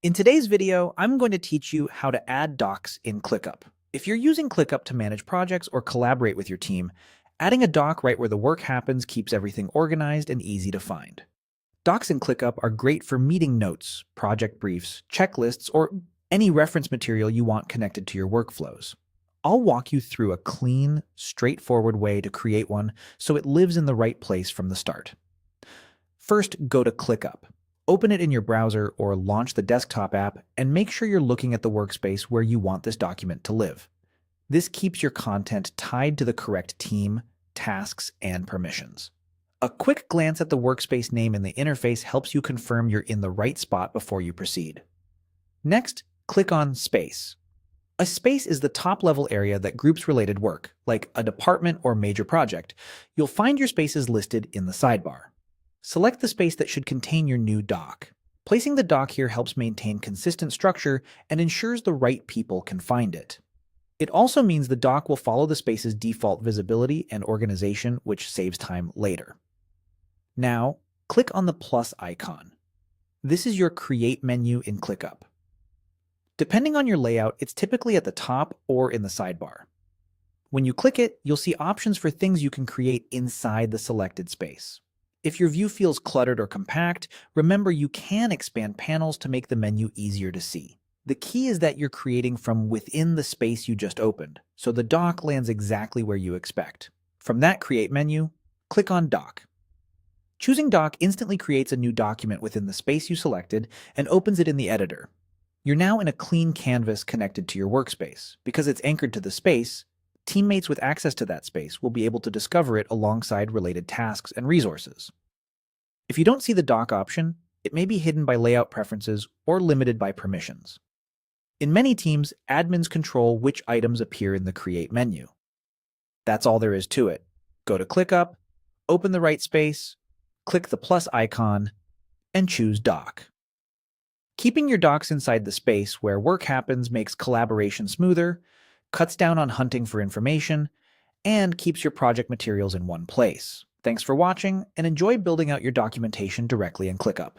In today's video, I'm going to teach you how to add docs in ClickUp. If you're using ClickUp to manage projects or collaborate with your team, adding a doc right where the work happens keeps everything organized and easy to find. Docs in ClickUp are great for meeting notes, project briefs, checklists, or any reference material you want connected to your workflows. I'll walk you through a clean, straightforward way to create one so it lives in the right place from the start. First, go to ClickUp. Open it in your browser or launch the desktop app and make sure you're looking at the workspace where you want this document to live. This keeps your content tied to the correct team, tasks, and permissions. A quick glance at the workspace name in the interface helps you confirm you're in the right spot before you proceed. Next, click on Space. A space is the top-level area that groups related work, like a department or major project. You'll find your spaces listed in the sidebar. Select the space that should contain your new doc. Placing the doc here helps maintain consistent structure and ensures the right people can find it. It also means the doc will follow the space's default visibility and organization, which saves time later. Now, click on the plus icon. This is your Create menu in ClickUp. Depending on your layout, it's typically at the top or in the sidebar. When you click it, you'll see options for things you can create inside the selected space. If your view feels cluttered or compact, remember you can expand panels to make the menu easier to see. The key is that you're creating from within the space you just opened, so the doc lands exactly where you expect. From that Create menu, click on Doc. Choosing Doc instantly creates a new document within the space you selected and opens it in the editor. You're now in a clean canvas connected to your workspace. Because it's anchored to the space, teammates with access to that space will be able to discover it alongside related tasks and resources. If you don't see the doc option, it may be hidden by layout preferences or limited by permissions. In many teams, admins control which items appear in the Create menu. That's all there is to it. Go to ClickUp, open the right space, click the plus icon, and choose Doc. Keeping your docs inside the space where work happens makes collaboration smoother, cuts down on hunting for information, and keeps your project materials in one place. Thanks for watching, and enjoy building out your documentation directly in ClickUp.